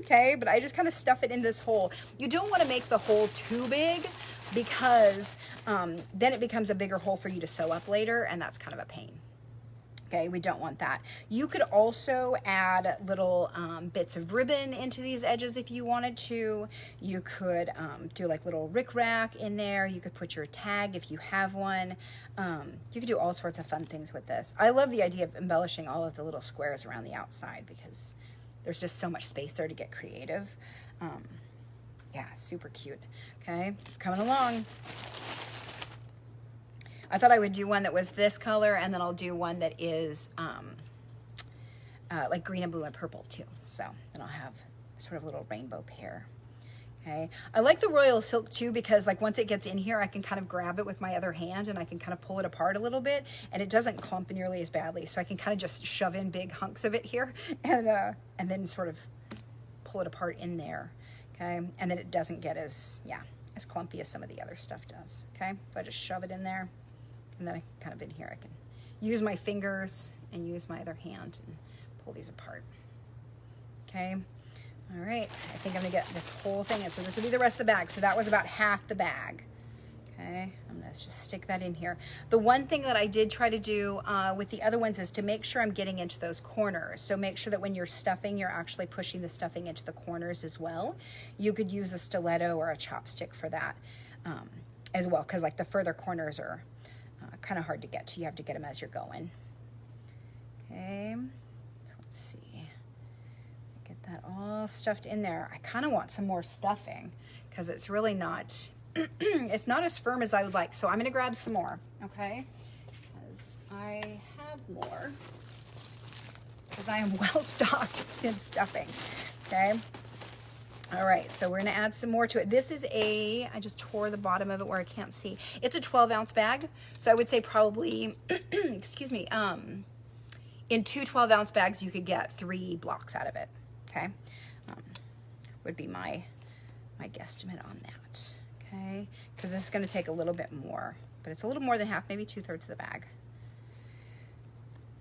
Speaker 1: Okay, but I just kind of stuff it in this hole. You don't want to make the hole too big because then it becomes a bigger hole for you to sew up later, and that's kind of a pain. Okay, we don't want that. You could also add little bits of ribbon into these edges if you wanted to. You could do like little rickrack in there. You could put your tag if you have one. You could do all sorts of fun things with this. I love the idea of embellishing all of the little squares around the outside because there's just so much space there to get creative. Yeah, super cute. Okay, it's coming along. I thought I would do one that was this color, and then I'll do one that is like green and blue and purple too. So then I'll have sort of a little rainbow pair. Okay, I like the royal silk too because like once it gets in here, I can kind of grab it with my other hand and I can kind of pull it apart a little bit, and it doesn't clump nearly as badly. So I can kind of just shove in big hunks of it here and then sort of pull it apart in there. Okay, and then it doesn't get as clumpy as some of the other stuff does. Okay, so I just shove it in there. And then I kind of in here, I can use my fingers and use my other hand and pull these apart. Okay, all right. I think I'm gonna get this whole thing in. So this will be the rest of the bag. So that was about half the bag. Okay, I'm gonna just stick that in here. The one thing that I did try to do with the other ones is to make sure I'm getting into those corners. So make sure that when you're stuffing, you're actually pushing the stuffing into the corners as well. You could use a stiletto or a chopstick for that as well, because like the further corners are kind of hard to get to. You have to get them as you're going. Okay, so let's see. Get that all stuffed in there. I kind of want some more stuffing because it's really not, it's not as firm as I would like. So I'm going to grab some more, okay? Because I have more. Because I am well stocked in stuffing, okay? All right, so we're gonna add some more to it. This is I just tore the bottom of it where I can't see. It's a 12-ounce bag. So I would say probably, excuse me, in two 12-ounce bags, you could get 3 blocks out of it, okay? Would be my guesstimate on that, okay? Because this is gonna take a little bit more, but it's a little more than half, maybe 2/3 of the bag.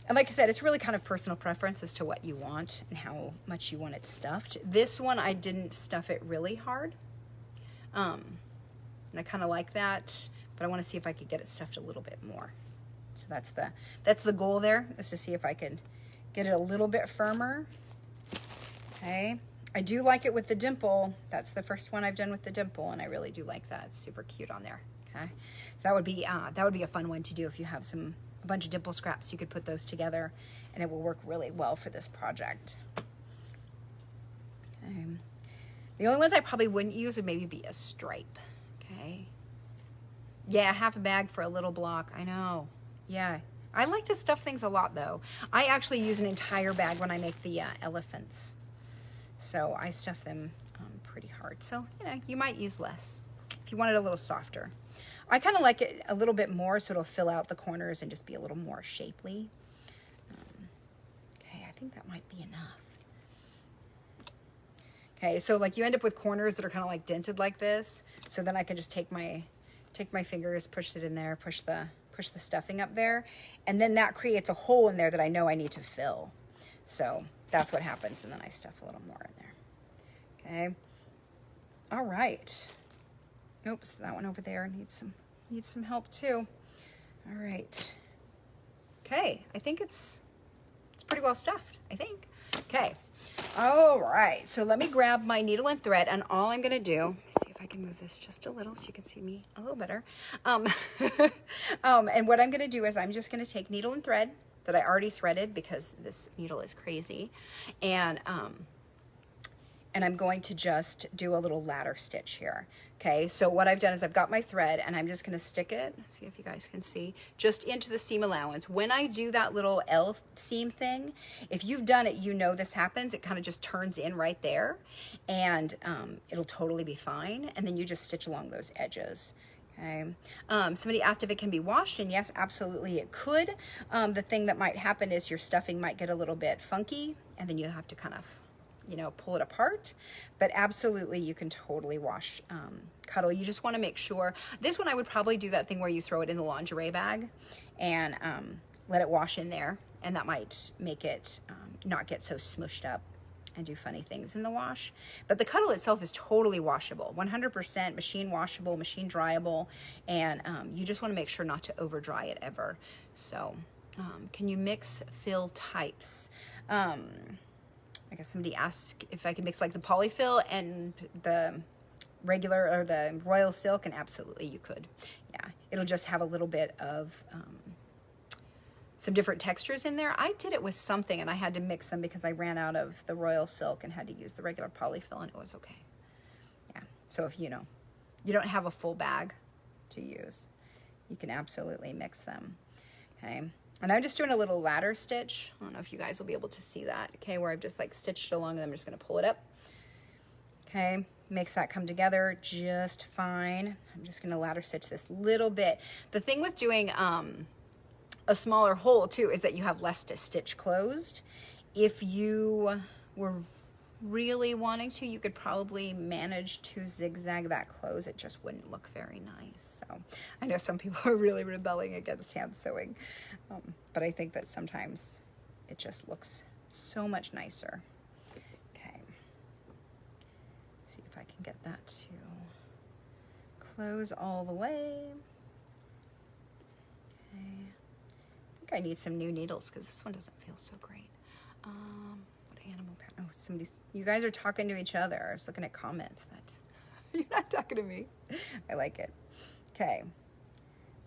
Speaker 1: And like I said, it's really kind of personal preference as to what you want and how much you want it stuffed. This one, I didn't stuff it really hard. And I kind of like that, but I want to see if I could get it stuffed a little bit more. So that's the goal there, is to see if I can get it a little bit firmer. Okay. I do like it with the dimple. That's the first one I've done with the dimple, and I really do like that. It's super cute on there. Okay. So that would be a fun one to do if you have a bunch of dimple scraps. You could put those together and it will work really well for this project. Okay. The only ones I probably wouldn't use would maybe be a stripe. Okay. Yeah, half a bag for a little block. I know. Yeah. I like to stuff things a lot though. I actually use an entire bag when I make the elephants. So I stuff them pretty hard. So, you know, you might use less if you want it a little softer. I kind of like it a little bit more so it'll fill out the corners and just be a little more shapely. Okay, I think that might be enough. Okay, so like you end up with corners that are kind of like dented like this. So then I can just take my fingers, push it in there, push the stuffing up there, and then that creates a hole in there that I know I need to fill. So that's what happens, and then I stuff a little more in there. Okay. All right. Oops, that one over there needs some help too. All right. Okay, I think it's pretty well stuffed, I think. Okay. All right, so let me grab my needle and thread, and all I'm gonna do, let me see if I can move this just a little so you can see me a little better. And what I'm gonna do is I'm just gonna take needle and thread that I already threaded because this needle is crazy, and I'm going to just do a little ladder stitch here. Okay, so what I've done is I've got my thread and I'm just gonna stick it, see if you guys can see, just into the seam allowance. When I do that little L seam thing, if you've done it, you know this happens. It kind of just turns in right there, and it'll totally be fine. And then you just stitch along those edges. Okay. Somebody asked if it can be washed, and yes, absolutely it could. The thing that might happen is your stuffing might get a little bit funky, and then you have to kind of, you know, pull it apart. But absolutely you can totally wash Cuddle. You just want to make sure, this one I would probably do that thing where you throw it in the lingerie bag and let it wash in there, and that might make it not get so smushed up and do funny things in the wash. But the Cuddle itself is totally washable, 100% machine washable, machine dryable, and you just want to make sure not to over dry it ever. So can you mix fill types? I guess somebody asked if I could mix like the polyfill and the regular or the royal silk, and absolutely you could. Yeah, it'll just have a little bit of some different textures in there. I did it with something and I had to mix them because I ran out of the royal silk and had to use the regular polyfill, and it was okay. Yeah, so if you know, you don't have a full bag to use, you can absolutely mix them. Okay, and I'm just doing a little ladder stitch. I don't know if you guys will be able to see that. Okay, where I've just like stitched along and I'm just gonna pull it up. Okay, makes that come together just fine. I'm just gonna ladder stitch this little bit. The thing with doing a smaller hole too is that you have less to stitch closed. If you were really wanting to, you could probably manage to zigzag that close. It just wouldn't look very nice. So I know some people are really rebelling against hand sewing, but I think that sometimes it just looks so much nicer. Okay, see if I can get that to close all the way. Okay. I need some new needles because this one doesn't feel so great. What animal parent? Oh, somebody's, you guys are talking to each other. I was looking at comments that you're not talking to me. I like it. Okay.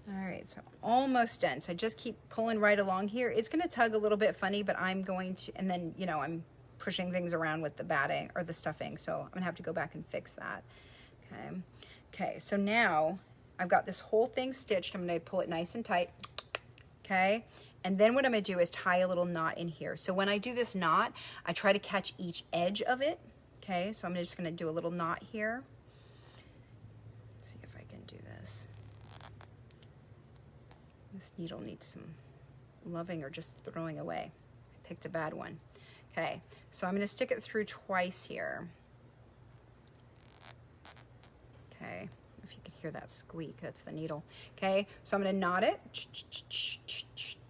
Speaker 1: All right, so almost done. So I just keep pulling right along here. It's going to tug a little bit funny, but I'm going to, and then, you know, I'm pushing things around with the batting or the stuffing. So I'm going to have to go back and fix that. Okay. Okay, so now I've got this whole thing stitched. I'm going to pull it nice and tight. Okay, and then what I'm going to do is tie a little knot in here. So when I do this knot, I try to catch each edge of it. Okay, so I'm just going to do a little knot here. Let's see if I can do this. This needle needs some loving or just throwing away. I picked a bad one. Okay, so I'm going to stick it through twice here. Okay. Hear that squeak, that's the needle. Okay, so I'm going to knot it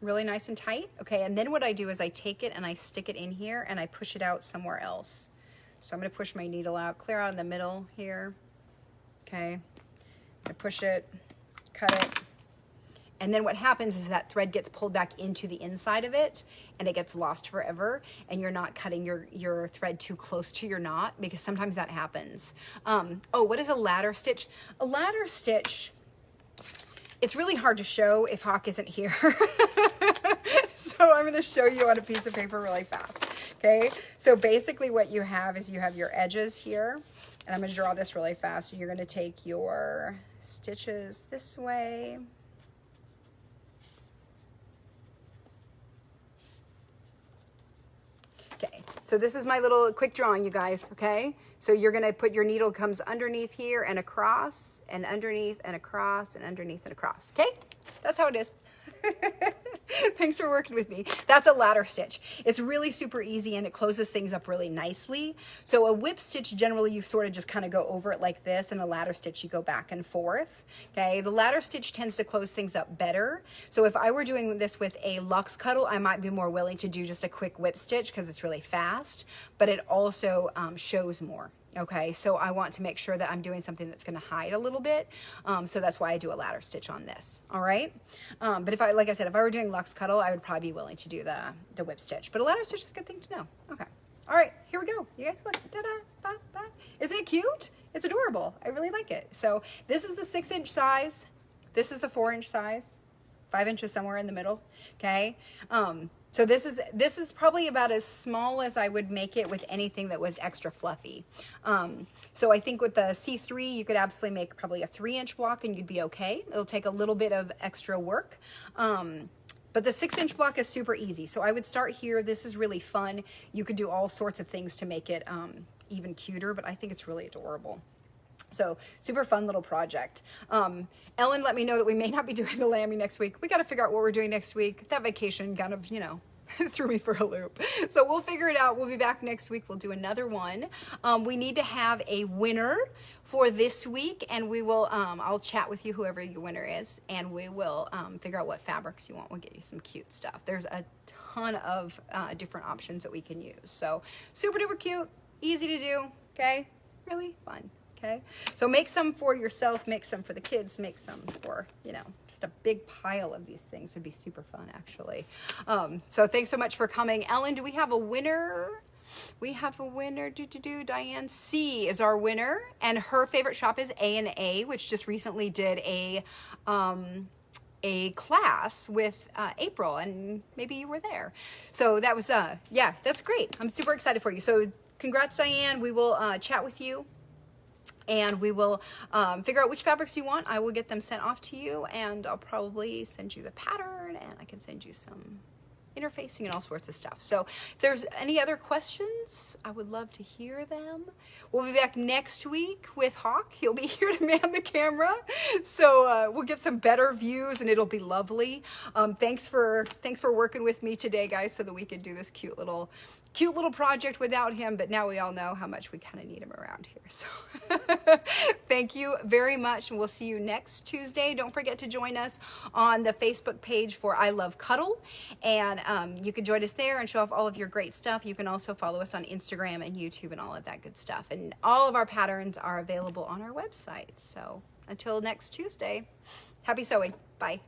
Speaker 1: really nice and tight. Okay, and then what I do is I take it and I stick it in here and I push it out somewhere else. So I'm going to push my needle out, clear out in the middle here. Okay, I push it, cut it, and then what happens is that thread gets pulled back into the inside of it and it gets lost forever, and you're not cutting your thread too close to your knot, because sometimes that happens. Oh, what is a ladder stitch? A ladder stitch, it's really hard to show if Hawk isn't here. So I'm gonna show you on a piece of paper really fast. Okay, so basically what you have is you have your edges here, and I'm gonna draw this really fast. You're gonna take your stitches this way. Okay, so this is my little quick drawing, you guys, okay? So you're gonna put your needle comes underneath here and across, and underneath and across, and underneath and across, okay? That's how it is. Thanks for working with me. That's a ladder stitch. It's really super easy and it closes things up really nicely. So a whip stitch, generally you sort of just kind of go over it like this, and a ladder stitch you go back and forth. Okay, the ladder stitch tends to close things up better. So if I were doing this with a luxe cuddle, I might be more willing to do just a quick whip stitch because it's really fast, but it also shows more. Okay, so I want to make sure that I'm doing something that's going to hide a little bit, so that's why I do a ladder stitch on this. All right, but if I, like I said, if I were doing luxe cuddle, I would probably be willing to do the whip stitch. But a ladder stitch is a good thing to know. Okay, all right, here we go. You guys look, da-da, ba, ba. Isn't it cute? It's adorable. I really like it. So this is the 6-inch size. This is the 4-inch size. 5 inches somewhere in the middle. Okay. So this is probably about as small as I would make it with anything that was extra fluffy. So I think with the C3, you could absolutely make probably a 3-inch block and you'd be okay. It'll take a little bit of extra work. But the 6-inch block is super easy. So I would start here. This is really fun. You could do all sorts of things to make it even cuter, but I think it's really adorable. So super fun little project. Ellen let me know that we may not be doing the Lammy next week. We got to figure out what we're doing next week. That vacation kind of, you know, threw me for a loop. So we'll figure it out. We'll be back next week. We'll do another one. We need to have a winner for this week, and we will, I'll chat with you, whoever your winner is, and we will figure out what fabrics you want. We'll get you some cute stuff. There's a ton of different options that we can use. So super duper cute, easy to do, okay? Really fun. Okay, so make some for yourself, make some for the kids, make some for, you know, just a big pile of these things would be super fun, actually. So thanks so much for coming. Ellen, do we have a winner? We have a winner. Diane C is our winner, and her favorite shop is A&A, which just recently did a class with April, and maybe you were there. So that was, yeah, that's great. I'm super excited for you. So congrats, Diane. We will chat with you. And we will figure out which fabrics you want. I will get them sent off to you, and I'll probably send you the pattern, and I can send you some interfacing and all sorts of stuff. So if there's any other questions, I would love to hear them. We'll be back next week with Hawk. He'll be here to man the camera. So we'll get some better views, and it'll be lovely. Thanks for working with me today, guys, so that we could do this cute little project without him, but now we all know how much we kind of need him around here. So thank you very much, and we'll see you next Tuesday. Don't forget to join us on the Facebook page for I Love Cuddle, and you can join us there and show off all of your great stuff. You can also follow us on Instagram and YouTube and all of that good stuff, and all of our patterns are available on our website. So until next Tuesday, happy sewing. Bye.